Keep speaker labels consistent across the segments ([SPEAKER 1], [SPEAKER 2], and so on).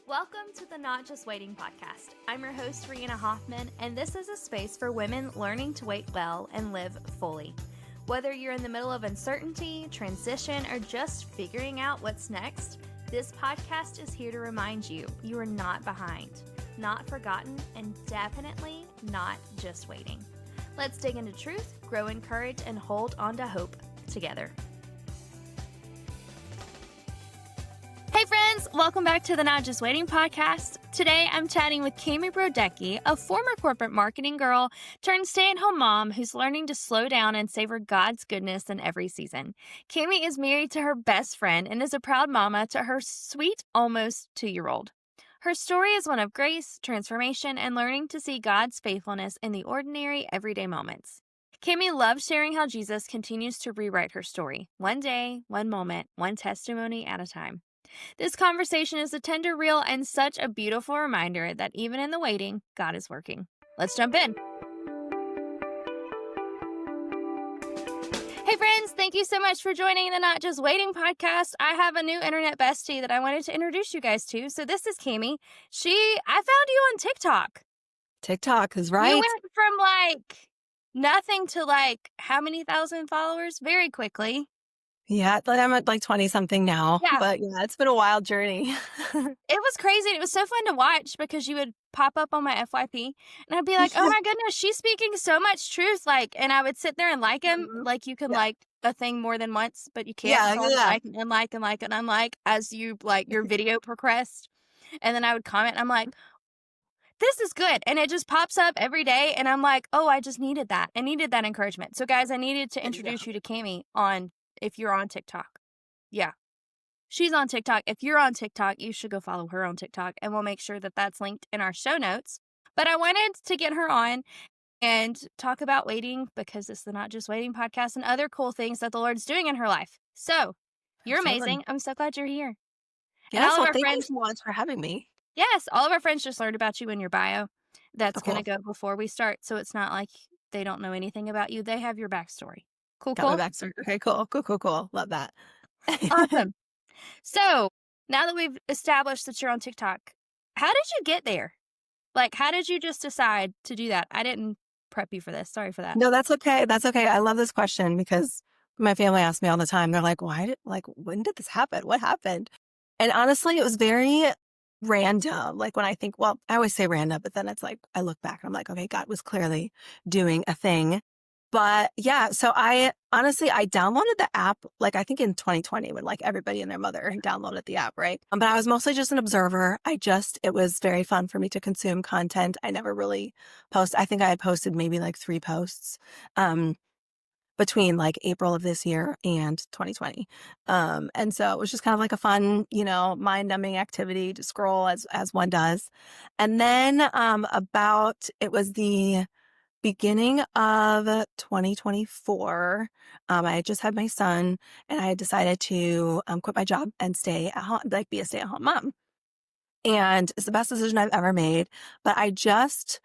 [SPEAKER 1] Welcome to the Not Just Waiting podcast. I'm your host, Reanna Hoffman, and this is a space for women learning to wait well and live fully. Whether you're in the middle of uncertainty, transition, or just figuring out what's next, this podcast is here to remind you you are not behind, not forgotten, and definitely not just waiting. Let's dig into truth, grow in courage, and hold on to hope together. Hey friends, welcome back to the Not Just Waiting podcast. Today I'm chatting with Kammy Brodecky, a former corporate marketing girl turned stay-at-home mom who's learning to slow down and savor God's goodness in every season. Kammy is married to her best friend and is a proud mama to her sweet, almost 2-year-old. Her story is one of grace, transformation, and learning to see God's faithfulness in the ordinary, everyday moments. Kammy loves sharing how Jesus continues to rewrite her story, one day, one moment, one testimony at a time. This conversation is a tender, real, and such a beautiful reminder that even in the waiting, God is working. Let's jump in. Hey friends, thank you so much for joining the Not Just Waiting podcast. I have a new internet bestie that I wanted to introduce you guys to. So this is Kammy. I found you on TikTok.
[SPEAKER 2] TikTok is right.
[SPEAKER 1] You went from nothing to how many thousand followers very quickly.
[SPEAKER 2] Yeah, I'm at 20 something now, but yeah, it's been a wild journey.
[SPEAKER 1] It was crazy. It was so fun to watch because you would pop up on my FYP and I'd be like, oh my goodness, she's speaking so much truth. And I would sit there and like him. You can like a thing more than once, but you can't. Like and I'm like, as you your video progressed. And then I would comment and I'm like, this is good. And it just pops up every day. And I'm like, oh, I just needed that. I needed that encouragement. So guys, I needed to introduce you to Kammy if you're on TikTok. Yeah. She's on TikTok. If you're on TikTok, you should go follow her on TikTok, and we'll make sure that that's linked in our show notes. But I wanted to get her on and talk about waiting because it's the Not Just Waiting podcast and other cool things that the Lord's doing in her life. So you're amazing. I'm so glad you're here.
[SPEAKER 2] Yes, thank you so much for having me.
[SPEAKER 1] Yes, all of our friends just learned about you in your bio. That's going to go before we start. So it's not like they don't know anything about you. They have your backstory. Cool.
[SPEAKER 2] My backstory. Okay, cool. Love that.
[SPEAKER 1] Awesome. So now that we've established that you're on TikTok, how did you get there? How did you just decide to do that? I didn't prep you for this. Sorry for that.
[SPEAKER 2] No, that's okay. I love this question because my family asks me all the time. They're like, when did this happen? What happened? And honestly, it was very random. When I think, I always say random, but then it's I look back and I'm like, okay, God was clearly doing a thing. But yeah, so I downloaded the app, I think in 2020 when everybody and their mother downloaded the app, right? But I was mostly just an observer. It was very fun for me to consume content. I never really post. I think I had posted maybe 3 posts, between April of this year and 2020. And so it was just kind of a fun, mind numbing activity to scroll as one does. And then, it was the beginning of 2024, I had just had my son and I had decided to quit my job and stay at home, be a stay-at-home mom. And it's the best decision I've ever made. But I just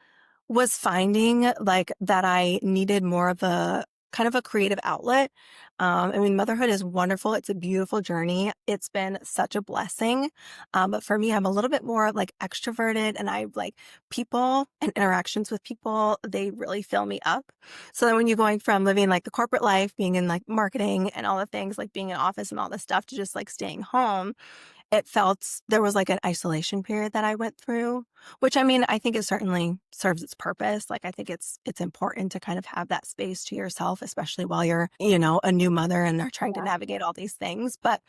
[SPEAKER 2] was finding that I needed more of a kind of a creative outlet. Motherhood is wonderful. It's a beautiful journey. It's been such a blessing. But for me, I'm a little bit more extroverted, and I people and interactions with people. They really fill me up. So then when you're going from living the corporate life, being in marketing and all the things, being in office and all this stuff, to just staying home, it felt there was an isolation period that I went through, which I think it certainly serves its purpose. I think it's important to kind of have that space to yourself, especially while you're, a new mother and are trying to navigate all these things. But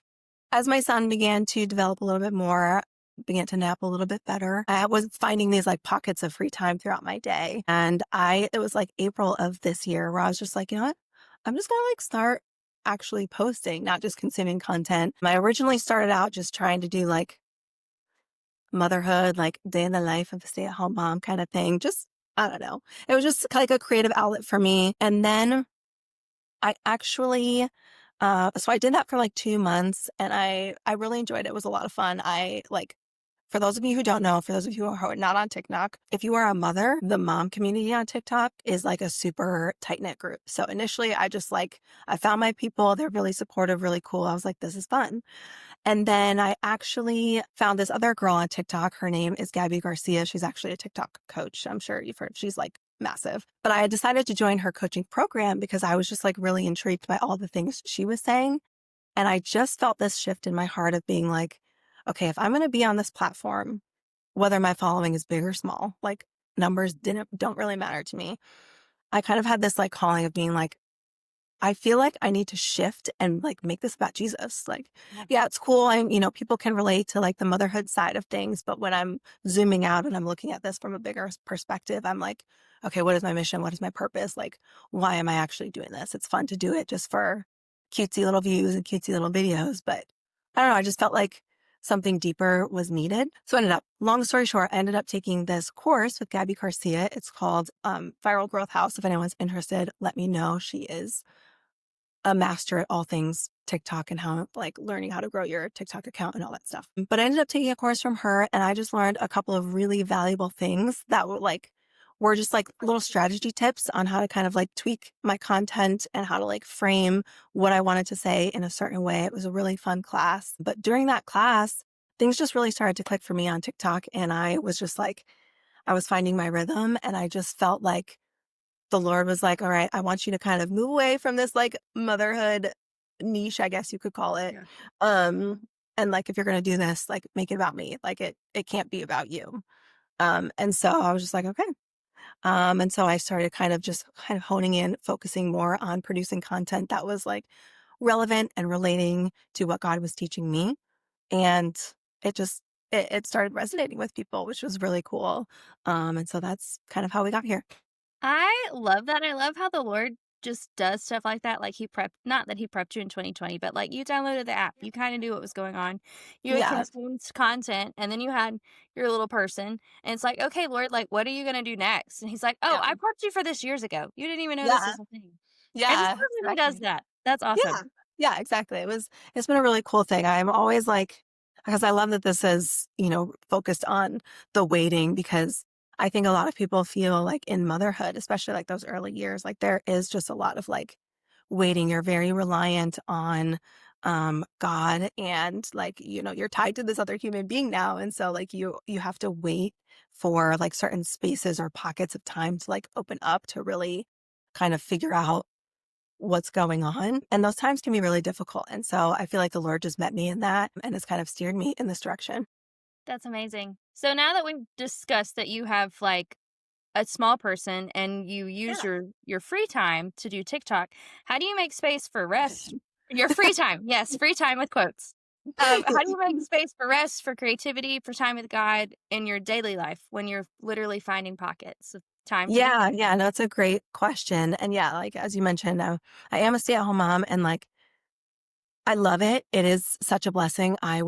[SPEAKER 2] as my son began to develop a little bit more, began to nap a little bit better, I was finding these pockets of free time throughout my day. And it was April of this year where I was just you know what, I'm just going to start actually posting, not just consuming content. I originally started out just trying to do motherhood, day in the life of a stay-at-home mom kind of thing. Just, I don't know. It was just a creative outlet for me. And then I actually, so I did that for 2 months and I really enjoyed it. It was a lot of fun. For those of you who don't know, for those of you who are not on TikTok, if you are a mother, the mom community on TikTok is a super tight-knit group. So initially I just I found my people. They're really supportive, really cool. I was this is fun. And then I actually found this other girl on TikTok. Her name is Gabby Garcia. She's actually a TikTok coach. I'm sure you've heard. She's like massive. But I decided to join her coaching program because I was just like really intrigued by all the things she was saying. And I just felt this shift in my heart of being like, okay, if I'm going to be on this platform, whether my following is big or small, like numbers don't really matter to me. I kind of had this like calling of being like, I feel like I need to shift and like make this about Jesus. Like, yeah, it's cool. People can relate to like the motherhood side of things, but when I'm zooming out and I'm looking at this from a bigger perspective, I'm like, okay, what is my mission? What is my purpose? Like, why am I actually doing this? It's fun to do it just for cutesy little views and cutesy little videos. But I don't know. I just felt like something deeper was needed. So long story short, I ended up taking this course with Gabby Garcia. It's called Viral Growth House. If anyone's interested, let me know. She is a master at all things TikTok and how like learning how to grow your TikTok account and all that stuff. But I ended up taking a course from her and I just learned a couple of really valuable things that were just like little strategy tips on how to kind of like tweak my content and how to like frame what I wanted to say in a certain way. It was a really fun class. But during that class, things just really started to click for me on TikTok. And I was just like, I was finding my rhythm and I just felt like the Lord was like, all right, I want you to kind of move away from this like motherhood niche, I guess you could call it.
[SPEAKER 3] Yeah.
[SPEAKER 2] Um, and like, if you're going to do this, like make it about me. Like it can't be about you. And so I was just like, okay. And so I started kind of honing in, focusing more on producing content that was like relevant and relating to what God was teaching me. And it just, it started resonating with people, which was really cool. And so that's kind of how we got here.
[SPEAKER 1] I love that. I love how the Lord just does stuff like that. Like he prepped, not that he prepped you in 2020, but like you downloaded the app. You kind of knew what was going on. You had
[SPEAKER 2] Yeah.
[SPEAKER 1] consumed content and then you had your little person. And it's like, okay, Lord, like, what are you going to do next? And he's like, oh,
[SPEAKER 2] Yeah.
[SPEAKER 1] I prepped you for this years ago. You didn't even know this
[SPEAKER 2] Yeah.
[SPEAKER 1] was a thing. I just
[SPEAKER 2] Yeah,
[SPEAKER 1] love when he does
[SPEAKER 2] exactly.
[SPEAKER 1] that. That's
[SPEAKER 2] Yeah.
[SPEAKER 1] awesome.
[SPEAKER 2] Yeah, exactly. It's been a really cool thing. I'm always like, because I love that this is, focused on the waiting because I think a lot of people feel like in motherhood, especially like those early years, like there is just a lot of like waiting. You're very reliant on God and like, you're tied to this other human being now. And so like you have to wait for like certain spaces or pockets of time to like open up to really kind of figure out what's going on. And those times can be really difficult. And so I feel like the Lord just met me in that and has kind of steered me in this direction.
[SPEAKER 1] That's amazing. So now that we've discussed that you have like a small person and you use
[SPEAKER 2] Yeah.
[SPEAKER 1] your free time to do TikTok, how do you make space for rest? Your free time. Yes, free time with quotes. How do you make space for rest, for creativity, for time with God in your daily life when you're literally finding pockets of time to do
[SPEAKER 2] Yeah,
[SPEAKER 1] things?
[SPEAKER 2] yeah, no, it's a great question. And yeah, like as you mentioned, I am a stay-at-home mom and like I love it. It is such a blessing. I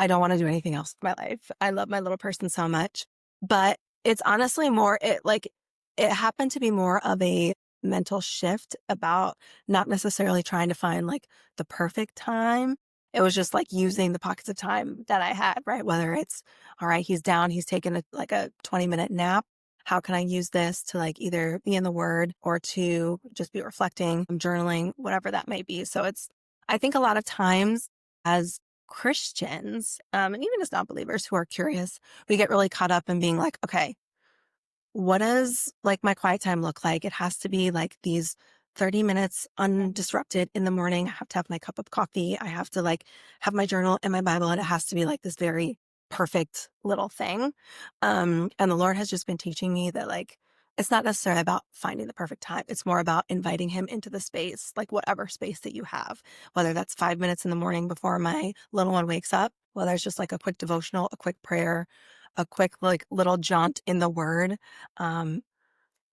[SPEAKER 2] don't want to do anything else with my life. I love my little person so much. But it's honestly it happened to be more of a mental shift about not necessarily trying to find like the perfect time. It was just like using the pockets of time that I had, right? Whether it's, all right, he's down, he's taken a 20-minute nap. How can I use this to like either be in the word or to just be reflecting, journaling, whatever that may be. So I think a lot of times as Christians, and even as non-believers who are curious, we get really caught up in being like, okay, what does like my quiet time look like? It has to be like these 30 minutes undisrupted in the morning. I have to have my cup of coffee. I have to like have my journal and my Bible, and it has to be like this very perfect little thing. And the Lord has just been teaching me that like it's not necessarily about finding the perfect time. It's more about inviting him into the space, like whatever space that you have, whether that's 5 minutes in the morning before my little one wakes up, whether it's just like a quick devotional, a quick prayer, a quick like little jaunt in the word. Um,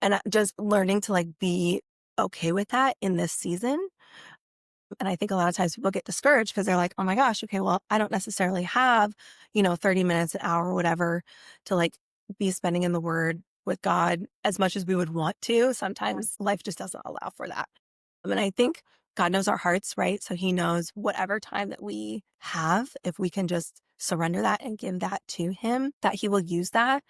[SPEAKER 2] and just learning to like be okay with that in this season. And I think a lot of times people get discouraged because they're like, oh my gosh, okay, well, I don't necessarily have, 30 minutes, an hour, whatever, to like be spending in the word with God as much as we would want to. Sometimes life just doesn't allow for that. And I think God knows our hearts, right? So he knows whatever time that we have, if we can just surrender that and give that to him, that he will use that.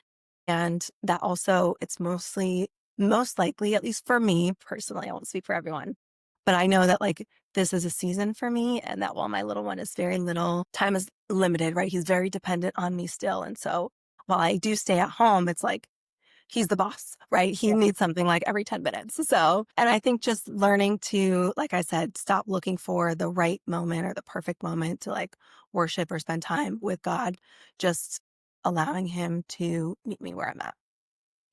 [SPEAKER 2] And that also, it's most likely, at least for me personally, I won't speak for everyone, but I know that like this is a season for me, and that while my little one is very little, time is limited, right? He's very dependent on me still. And so while I do stay at home, it's like he's the boss, right? He
[SPEAKER 1] Yeah.
[SPEAKER 2] needs something like every 10 minutes. So, and I think just learning to, like I said, stop looking for the right moment or the perfect moment to like worship or spend time with God, just allowing him to meet me where I'm at.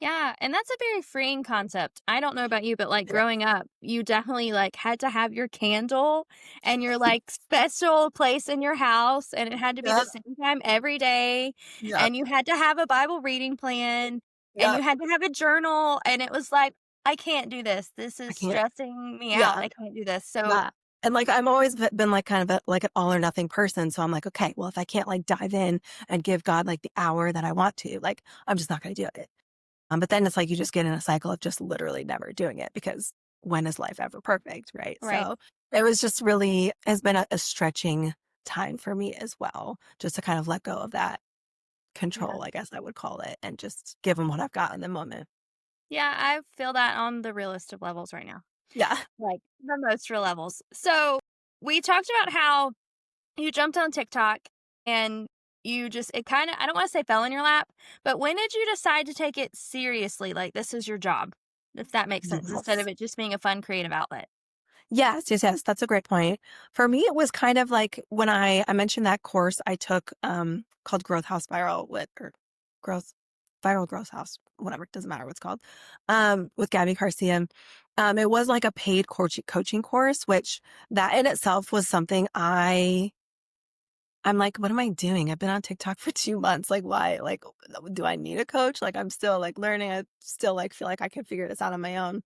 [SPEAKER 1] Yeah, and that's a very freeing concept. I don't know about you, but, like,
[SPEAKER 2] Yeah.
[SPEAKER 1] growing up, you definitely, like, had to have your candle and your, like, special place in your house, and it had to be the
[SPEAKER 2] Yep.
[SPEAKER 1] same time every day,
[SPEAKER 2] Yep.
[SPEAKER 1] and you had to have a Bible reading plan, and you
[SPEAKER 2] Yep.
[SPEAKER 1] had to have a journal, and it was like, "I can't do this. This
[SPEAKER 2] I
[SPEAKER 1] is
[SPEAKER 2] can't.
[SPEAKER 1] stressing me out.
[SPEAKER 2] Yeah.
[SPEAKER 1] I can't do this." So
[SPEAKER 2] Yeah. And like I'm always been like kind of like an all or nothing person. So I'm like, okay, well, if I can't like dive in and give God like the hour that I want to, like I'm just not going to do it. But then it's like you just get in a cycle of just literally never doing it because when is life ever perfect, right?
[SPEAKER 1] right.
[SPEAKER 2] So it was just really has been a stretching time for me as well, just to kind of let go of that
[SPEAKER 1] Yeah.
[SPEAKER 2] control, I guess I would call it, and just give them what I've got in the moment.
[SPEAKER 1] Yeah, I feel that on the realest of levels right now,
[SPEAKER 2] Yeah.
[SPEAKER 1] like, the most real levels. So, we talked about how you jumped on TikTok and you just it kinda I don't wanna say fell in your lap, but when did you decide to take it seriously, like, this is your job, if that makes sense, instead of
[SPEAKER 2] Yes.
[SPEAKER 1] it just being a fun creative outlet?
[SPEAKER 2] Yes, yes, yes. That's a great point. For me, it was kind of like when I mentioned that course I took called Growth House Viral with or Growth Viral Growth House, whatever, it doesn't matter what it's called. With Gabby Garcia. It was like a paid coaching course, which that in itself was something I'm like, what am I doing? I've been on TikTok for 2 months. Like, why? Like, do I need a coach? Like, I'm still like learning. I still like feel like I can figure this out on my own.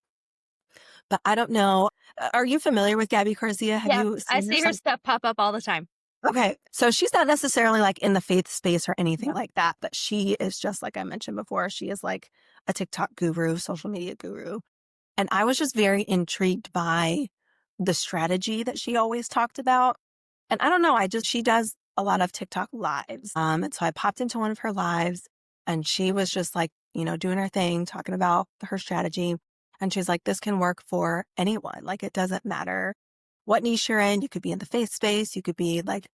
[SPEAKER 2] But I don't know. Are you familiar with Gabby Garcia? Have
[SPEAKER 1] Yes,
[SPEAKER 2] you
[SPEAKER 1] I
[SPEAKER 2] seen her
[SPEAKER 1] see her
[SPEAKER 2] stuff?
[SPEAKER 1] stuff pop up all the time.
[SPEAKER 2] Okay. So she's not necessarily like in the faith space or anything
[SPEAKER 1] Yep.
[SPEAKER 2] like that, but she is just like I mentioned before, she is like a TikTok guru, social media guru. And I was just very intrigued by the strategy that she always talked about. And I don't know, she does a lot of TikTok lives. And so I popped into one of her lives and she was just like, doing her thing, talking about her strategy. And she's like, this can work for anyone. Like, it doesn't matter what niche you're in. You could be in the faith space. You could be like,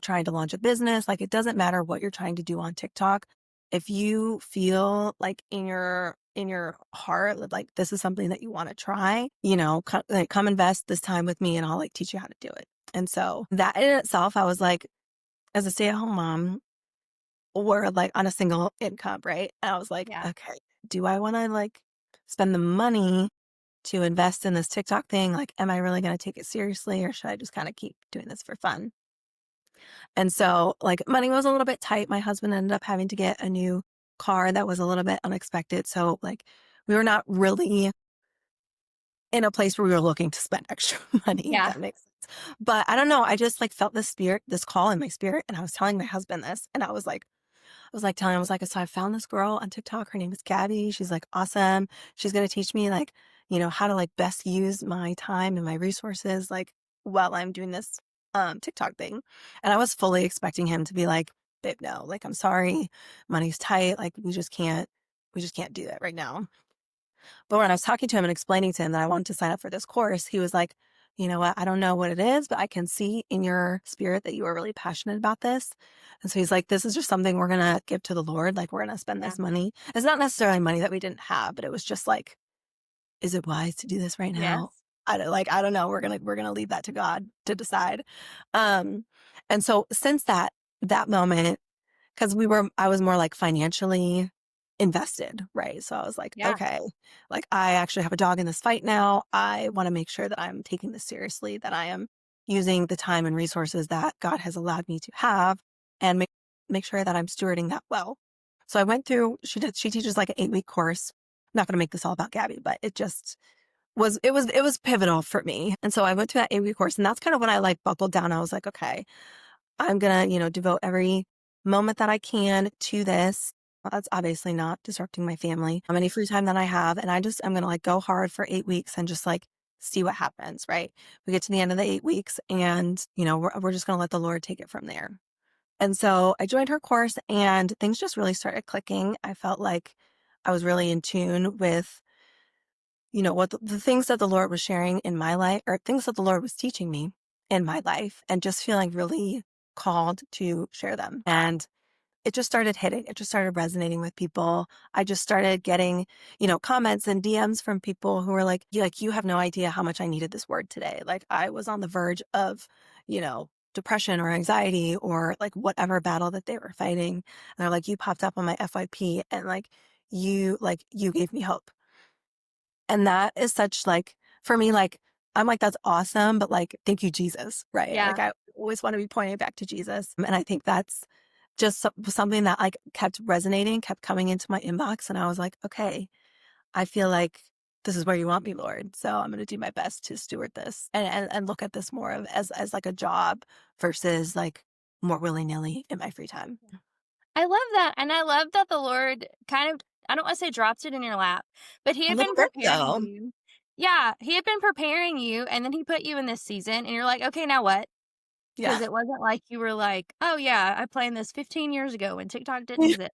[SPEAKER 2] trying to launch a business. Like, it doesn't matter what you're trying to do on TikTok. If you feel like in your heart that like this is something that you want to try, come invest this time with me and I'll like teach you how to do it. And so that in itself, I was like, as a stay-at-home mom, we're like on a single income, right? And I was like,
[SPEAKER 1] Yeah.
[SPEAKER 2] okay, do I want to like spend the money to invest in this TikTok thing? Like, am I really going to take it seriously or should I just kind of keep doing this for fun? And so, like, money was a little bit tight. My husband ended up having to get a new car that was a little bit unexpected. So, like, we were not really in a place where we were looking to spend extra money, if
[SPEAKER 1] Yeah.
[SPEAKER 2] that makes sense. But I don't know. I just like felt this call in my spirit. And I was telling my husband this, and I was like telling him, I was like, so I found this girl on TikTok. Her name is Gabby. She's like awesome. She's going to teach me like, how to like best use my time and my resources, like while I'm doing this TikTok thing. And I was fully expecting him to be like, babe, no, like, I'm sorry. Money's tight. Like, we just can't do that right now. But when I was talking to him and explaining to him that I wanted to sign up for this course, he was like, you know what? I don't know what it is, but I can see in your spirit that you are really passionate about this. And so he's like, this is just something we're going to give to the Lord. Like, we're going to spend
[SPEAKER 1] Yeah.
[SPEAKER 2] this money. It's not necessarily money that we didn't have, but it was just like, is it wise to do this right
[SPEAKER 1] Yes.
[SPEAKER 2] now? I don't know. We're going to leave that to God to decide. Um, and so since that moment, because I was more like financially invested, right? So I was like,
[SPEAKER 1] Yeah.
[SPEAKER 2] okay, like I actually have a dog in this fight now. I want to make sure that I'm taking this seriously, that I am using the time and resources that God has allowed me to have and make sure that I'm stewarding that well. So I went through, she teaches like an 8-week course. I'm not going to make this all about Gabby, but it was pivotal for me. And so I went to that 8-week course and that's kind of when I like buckled down. I was like, okay, I'm gonna, devote every moment that I can to this. That's obviously not disrupting my family, any free time that I have. And I'm gonna like go hard for 8 weeks and just like see what happens, right? We get to the end of the 8 weeks and, we're just gonna let the Lord take it from there. And so I joined her course and things just really started clicking. I felt like I was really in tune with what the things that the Lord was sharing in my life, or things that the Lord was teaching me in my life, and just feeling really called to share them. And it just started hitting. It just started resonating with people. I just started getting, comments and DMs from people who were like, you have no idea how much I needed this word today. Like I was on the verge of, depression or anxiety or like whatever battle that they were fighting. And they're like, you popped up on my FYP and you gave me hope. And that is such like, for me, like, I'm like, that's awesome. But like, thank you, Jesus. Right.
[SPEAKER 1] Yeah.
[SPEAKER 2] Like I always want to be pointing back to Jesus. And I think that's just something that like kept resonating, kept coming into my inbox. And I was like, okay, I feel like this is where you want me, Lord. So I'm going to do my best to steward this and look at this more of as like a job versus like more willy nilly in my free time.
[SPEAKER 1] I love that, and I love that the Lord kind of, I don't wanna say dropped it in your lap, but He
[SPEAKER 2] A
[SPEAKER 1] had
[SPEAKER 2] little
[SPEAKER 1] been
[SPEAKER 2] bit
[SPEAKER 1] preparing
[SPEAKER 2] though.
[SPEAKER 1] you. Yeah, He had been preparing you, and then He put you in this season, and you're like, "Okay, now what?"
[SPEAKER 2] Yeah.
[SPEAKER 1] Because it wasn't like you were like, "Oh, yeah, I planned this 15 years ago when TikTok didn't exist."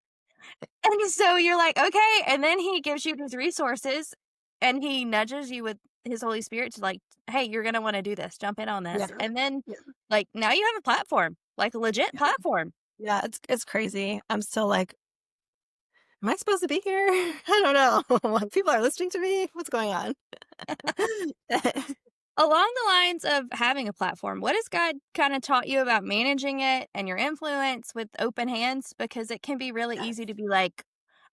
[SPEAKER 1] And so you're like, "Okay," and then He gives you His resources, and He nudges you with His Holy Spirit to like, "Hey, you're gonna wanna do this, jump in on
[SPEAKER 2] Yeah.
[SPEAKER 1] this," and then,
[SPEAKER 2] Yeah.
[SPEAKER 1] like, now you have a platform, like a legit
[SPEAKER 2] Yeah.
[SPEAKER 1] platform.
[SPEAKER 2] Yeah. It's crazy. I'm still like, am I supposed to be here? I don't know. People are listening to me. What's going on?
[SPEAKER 1] Along the lines of having a platform, what has God kinda taught you about managing it and your influence with open hands? Because it can be really easy to
[SPEAKER 2] Yes.
[SPEAKER 1] be like,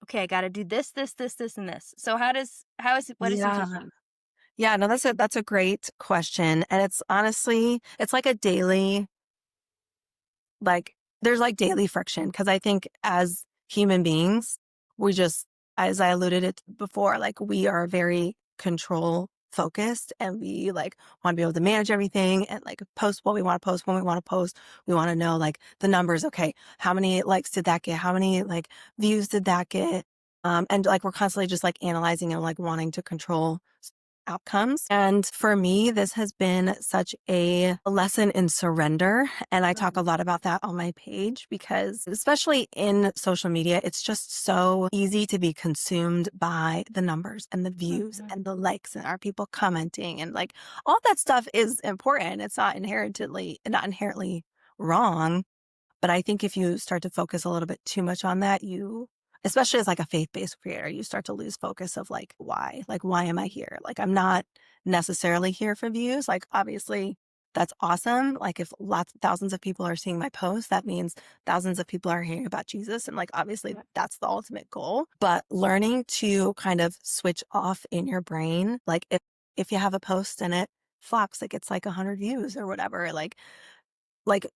[SPEAKER 1] "Okay, I gotta do this, this, this, this, and this." So what is he
[SPEAKER 2] Yeah.
[SPEAKER 1] teaching you?
[SPEAKER 2] Yeah, no, that's a great question. And it's honestly, it's like a daily, like there's like daily friction because I think as human beings, we just, as I alluded it before, like we are very control focused and we like want to be able to manage everything and like post what we want to post when we want to post. We want to know like the numbers. Okay, how many likes did that get? How many like views did that get? And like we're constantly just like analyzing and like wanting to control outcomes. And for me, this has been such a lesson in surrender. And I talk a lot about that on my page because, especially in social media, it's just so easy to be consumed by the numbers and the views
[SPEAKER 1] Mhm.
[SPEAKER 2] and the likes and are people commenting and like all that stuff is important. It's not inherently wrong. But I think if you start to focus a little bit too much on that, especially as like a faith-based creator, you start to lose focus of like, why? Like, why am I here? Like, I'm not necessarily here for views. Like, obviously, that's awesome. Like, if thousands of people are seeing my post, that means thousands of people are hearing about Jesus. And like, obviously, that's the ultimate goal. But learning to kind of switch off in your brain, like if you have a post and it flops, it gets like 100 views or whatever,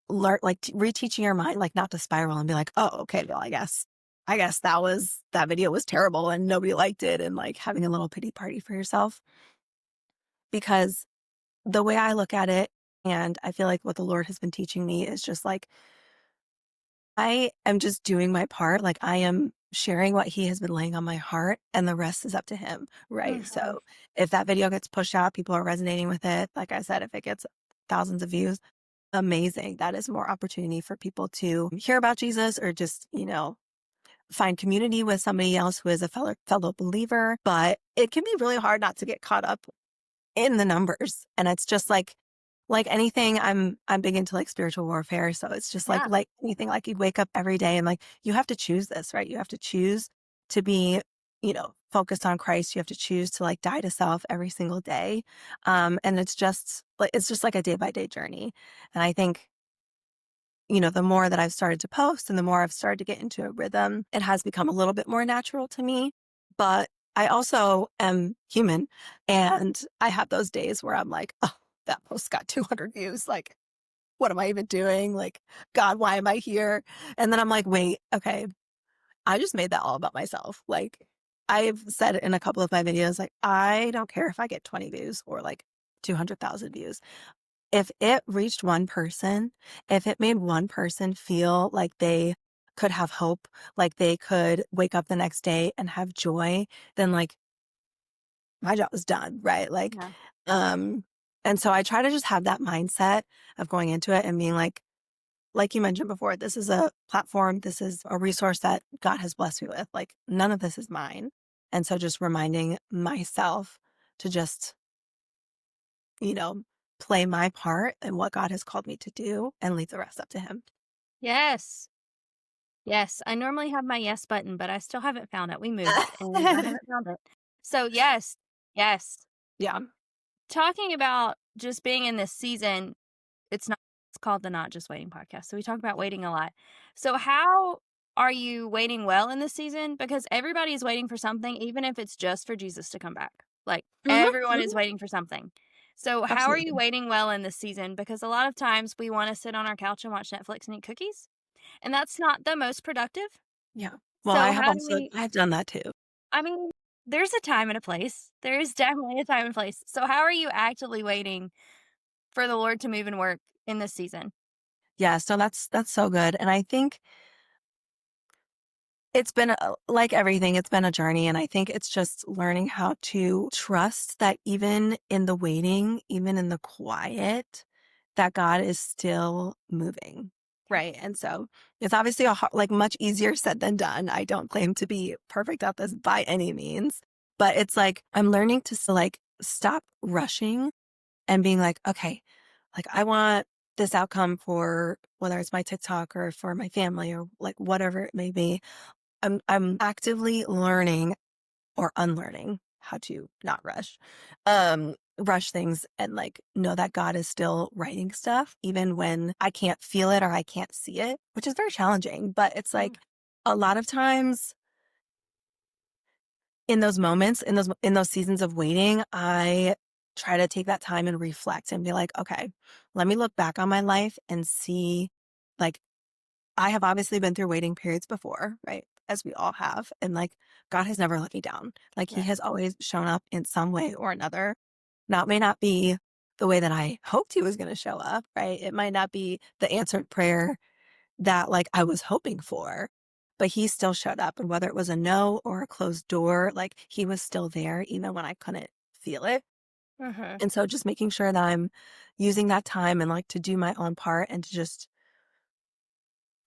[SPEAKER 2] learn like reteaching your mind like not to spiral and be like, oh, okay, well, I guess that video was terrible and nobody liked it, and like having a little pity party for yourself. Because the way I look at it, and I feel like what the Lord has been teaching me is just like I am just doing my part. Like I am sharing what he has been laying on my heart and the rest is up to him. Right.
[SPEAKER 1] Mhm.
[SPEAKER 2] So if that video gets pushed out, people are resonating with it. Like I said, if it gets thousands of views, amazing. That is more opportunity for people to hear about Jesus or just, find community with somebody else who is a fellow believer. But it can be really hard not to get caught up in the numbers. And it's just like anything, I'm big into like spiritual warfare. So it's just
[SPEAKER 1] Yeah.
[SPEAKER 2] like anything, like you wake up every day and like you have to choose this, right? You have to choose to be, focused on Christ. You have to choose to like die to self every single day. And it's just like a day by day journey. And I think, the more that I've started to post and the more I've started to get into a rhythm, it has become a little bit more natural to me. But I also am human and I have those days where I'm like, oh, that post got 200 views. Like, what am I even doing? Like, God, why am I here? And then I'm like, wait, okay, I just made that all about myself. Like, I've said in a couple of my videos, like, I don't care if I get 20 views or like 200,000 views. If it reached one person, if it made one person feel like they could have hope, like they could wake up the next day and have joy, then like my job is done, right?
[SPEAKER 1] Yeah.
[SPEAKER 2] Um, and so I try to just have that mindset of going into it and being like you mentioned before, this is a platform, this is a resource that God has blessed me with. Like none of this is mine. And so just reminding myself to just, you know, play my part in what God has called me to do and leave the rest up to him.
[SPEAKER 1] Yes. Yes. I normally have my yes button, but I still haven't found it. We moved and I haven't found it. So, yes. Yes.
[SPEAKER 2] Yeah.
[SPEAKER 1] Talking about just being in this season, it's called the Not Just Waiting podcast. So we talk about waiting a lot. So how are you waiting well in this season? Because everybody's waiting for something, even if it's just for Jesus to come back. Like
[SPEAKER 2] Mhm,
[SPEAKER 1] everyone is
[SPEAKER 2] mhm,
[SPEAKER 1] waiting for something. So how are you
[SPEAKER 2] absolutely.
[SPEAKER 1] waiting well in this season? Because a lot of times we want to sit on our couch and watch Netflix and eat cookies, and that's not the most productive.
[SPEAKER 2] Yeah. Well,
[SPEAKER 1] So how do we
[SPEAKER 2] I've done that too.
[SPEAKER 1] I mean, there's a time and a place. There is definitely a time and place. So how are you actively waiting for the Lord to move and work in this season?
[SPEAKER 2] Yeah, so that's so good, and I think it's been like everything, it's been a journey, and I think it's just learning how to trust that even in the waiting, even in the quiet, that God is still moving, right?
[SPEAKER 1] Yes.
[SPEAKER 2] And so it's obviously like much easier said than done. I don't claim to be perfect at this by any means, but it's like I'm learning to like stop rushing and being like, okay, like I want this outcome for whether it's my TikTok or for my family or like whatever it may be. I'm actively learning or unlearning how to not rush things and like know that God is still writing stuff even when I can't feel it or I can't see it, which is very challenging. But it's
[SPEAKER 1] Mm,
[SPEAKER 2] like a lot of times in those moments, in those seasons of waiting, I try to take that time and reflect and be like, okay, let me look back on my life and see like I have obviously been through waiting periods before, right? As we all have. And like, God has never let me down. Like, He has
[SPEAKER 1] yes.
[SPEAKER 2] always shown up in some way or another. Now, it may not be the way that I hoped He was going to show up, right? It might not be the answered prayer that like I was hoping for, but He still showed up. And whether it was a no or a closed door, like He was still there, even when I couldn't feel it.
[SPEAKER 1] Mhm.
[SPEAKER 2] And so just making sure that I'm using that time and like to do my own part and to just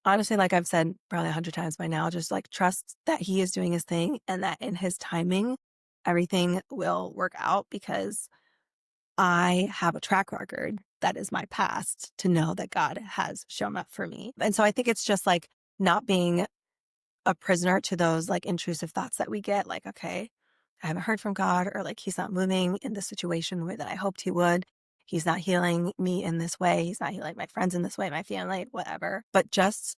[SPEAKER 2] honestly, like I've said probably 100 times by now, just like trust that he is doing his thing and that in his timing, everything will work out because I have a track record that is my past to know that God has shown up for me. And so I think it's just like not being a prisoner to those like intrusive thoughts that we get, like, okay, I haven't heard from God, or like he's not moving in this situation the way that I hoped he would. He's not healing me in this way. He's not healing my friends in this way, my family, whatever. But just,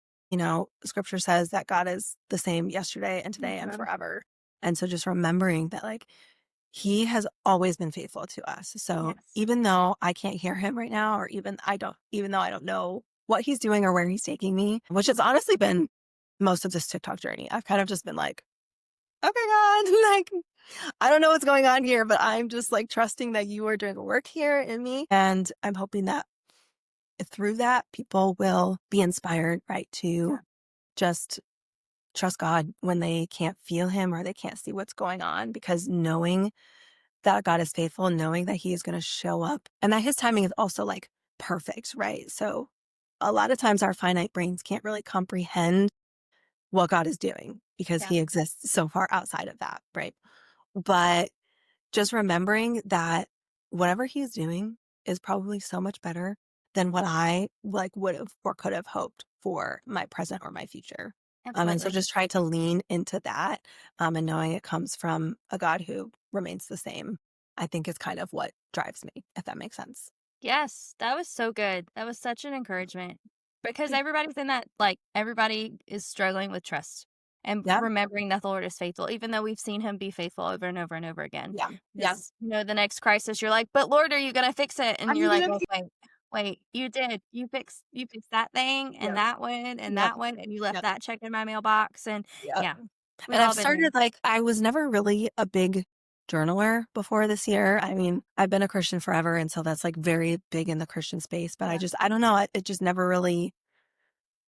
[SPEAKER 2] scripture says that God is the same yesterday and today and
[SPEAKER 1] Mhm.
[SPEAKER 2] forever. And so just remembering that like he has always been faithful to us. So
[SPEAKER 1] Yes.
[SPEAKER 2] even though I can't hear him right now, or even though I don't know what he's doing or where he's taking me, which has honestly been most of this TikTok journey, I've kind of just been like, okay, God, like, I don't know what's going on here, but I'm just like trusting that you are doing a work here in me. And I'm hoping that through that, people will be inspired, right, to
[SPEAKER 1] Yeah.
[SPEAKER 2] just trust God when they can't feel him or they can't see what's going on, because knowing that God is faithful, knowing that he is going to show up and that his timing is also like perfect, right? So a lot of times our finite brains can't really comprehend what God is doing because
[SPEAKER 1] Yeah.
[SPEAKER 2] he exists so far outside of that, right? But just remembering that whatever he's doing is probably so much better than what I like would have or could have hoped for my present or my future. And so
[SPEAKER 1] Absolutely.
[SPEAKER 2] just trying to lean into that, and knowing it comes from a God who remains the same, I think is kind of what drives me, if that makes sense.
[SPEAKER 1] Yes, that was so good. That was such an encouragement because
[SPEAKER 2] Yeah.
[SPEAKER 1] everybody's in that, like, everybody is struggling with trust and
[SPEAKER 2] Yeah.
[SPEAKER 1] remembering that the Lord is faithful, even though we've seen him be faithful over and over and over again.
[SPEAKER 2] Yeah. Yeah.
[SPEAKER 1] Because, the next crisis, you're like, but Lord, are you going to fix it?
[SPEAKER 2] Are
[SPEAKER 1] And you're
[SPEAKER 2] you
[SPEAKER 1] like,
[SPEAKER 2] gonna
[SPEAKER 1] well,
[SPEAKER 2] be?
[SPEAKER 1] wait, you did. You fixed that thing and
[SPEAKER 2] Yep.
[SPEAKER 1] that one and
[SPEAKER 2] Yep.
[SPEAKER 1] that one. And you left
[SPEAKER 2] Yep.
[SPEAKER 1] that check in my mailbox. And
[SPEAKER 2] Yep.
[SPEAKER 1] yeah, we've
[SPEAKER 2] And I've
[SPEAKER 1] all been there.
[SPEAKER 2] started like I was never really a big journaler before this year. I mean, I've been a Christian forever, and so that's like very big in the Christian space, but
[SPEAKER 1] Yeah.
[SPEAKER 2] I don't know, it just never really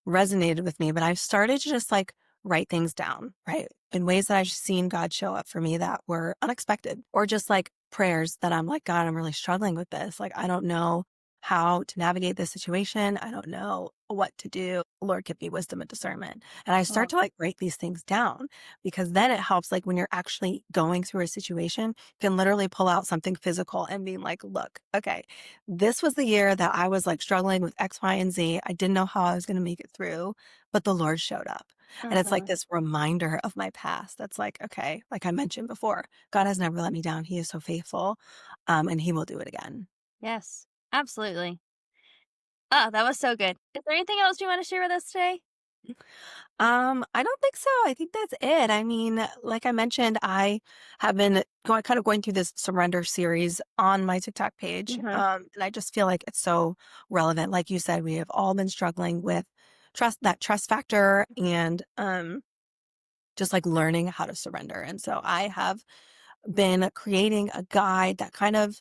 [SPEAKER 2] resonated with me, but I've started to just like write things down, right? In ways that I've seen God show up for me that were unexpected, or just like prayers that I'm like, God, I'm really struggling with this. Like, I don't know how to navigate this situation. I don't know what to do. Lord, give me wisdom and discernment. And I start
[SPEAKER 1] Oh,
[SPEAKER 2] to like write these things down because then it helps like when you're actually going through a situation, you can literally pull out something physical and be like, look, okay, this was the year that I was like struggling with X, Y, and Z. I didn't know how I was going to make it through, but the Lord showed up. And it's like
[SPEAKER 1] uh-huh.
[SPEAKER 2] this reminder of my past. That's like, okay, like I mentioned before, God has never let me down. He is so faithful, and he will do it again.
[SPEAKER 1] Yes, absolutely. Oh, that was so good. Is there anything else you want to share with us today?
[SPEAKER 2] I don't think so. I think that's it. I mean, like I mentioned, I have been going through this surrender series on my TikTok page.
[SPEAKER 1] Mhm.
[SPEAKER 2] And I just feel like it's so relevant. Like you said, we have all been struggling with that trust factor and just like learning how to surrender. And so I have been creating a guide that kind of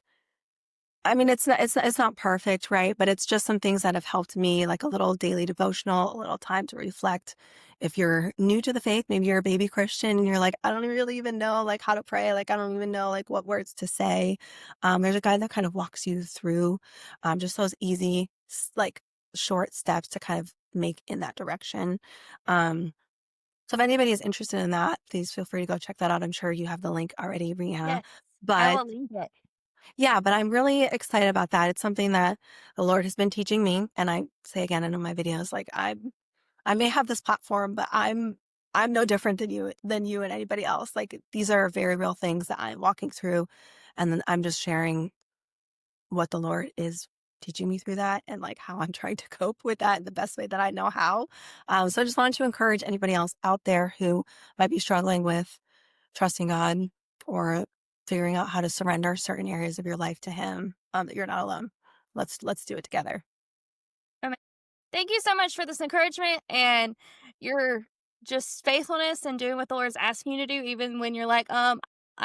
[SPEAKER 2] I mean, it's not perfect, right? But it's just some things that have helped me, like a little daily devotional, a little time to reflect. If you're new to the faith, maybe you're a baby Christian and you're like, I don't really even know like how to pray, like I don't even know like what words to say. There's a guy that kind of walks you through just those easy, like short steps to kind of make in that direction. Um, so if anybody is interested in that, please feel free to go check that out. I'm sure you have the link already, Reanna.
[SPEAKER 1] Yes, I
[SPEAKER 2] But
[SPEAKER 1] will link it.
[SPEAKER 2] yeah, but I'm really excited about that. It's something that the Lord has been teaching me, and I say again in my videos, like I may have this platform, but I'm no different than you and anybody else. Like these are very real things that I'm walking through, and then I'm just sharing what the Lord is teaching me through that, and like how I'm trying to cope with that in the best way that I know how. So I just wanted to encourage anybody else out there who might be struggling with trusting God or figuring out how to surrender certain areas of your life to Him, that you're not alone. Let's do it together.
[SPEAKER 1] Thank you so much for this encouragement and your just faithfulness and doing what the Lord's asking you to do, even when you're like, I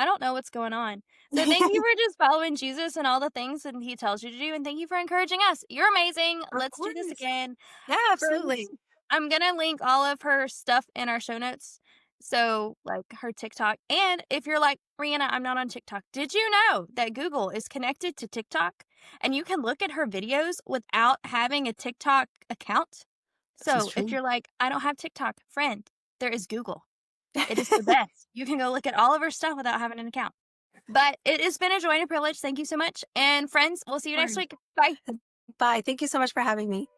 [SPEAKER 1] don't know what's going on. So thank you for just following Jesus and all the things that he tells you to do. And thank you for encouraging us. You're amazing.
[SPEAKER 2] Of
[SPEAKER 1] Let's do this
[SPEAKER 2] course.
[SPEAKER 1] again.
[SPEAKER 2] Yeah,
[SPEAKER 1] Friends,
[SPEAKER 2] absolutely.
[SPEAKER 1] I'm gonna link all of her stuff in our show notes. So, like her TikTok. And if you're like, Rihanna, I'm not on TikTok. Did you know that Google is connected to TikTok and you can look at her videos without having a TikTok account?
[SPEAKER 2] This is
[SPEAKER 1] So, if
[SPEAKER 2] true.
[SPEAKER 1] you're like, I don't have TikTok, friend, there is Google. It is the best. You can go look at all of her stuff without having an account. But it has been a joy and a privilege. Thank you so much. And friends, we'll see you next
[SPEAKER 2] Course.
[SPEAKER 1] week. Bye.
[SPEAKER 2] Bye. Thank you so much for having me.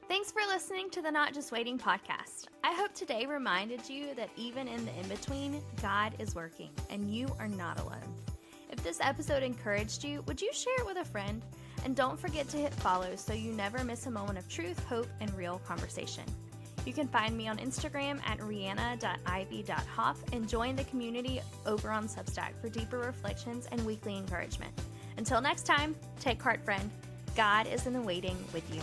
[SPEAKER 1] Thanks for listening to the Not Just Waiting podcast. I hope today reminded you that even in the in between, God is working and you are not alone. If this episode encouraged you, would you share it with a friend? And don't forget to hit follow so you never miss a moment of truth, hope, and real conversation. You can find me on Instagram at reanna.ivy.hoff and join the community over on Substack for deeper reflections and weekly encouragement. Until next time, take heart, friend. God is in the waiting with you.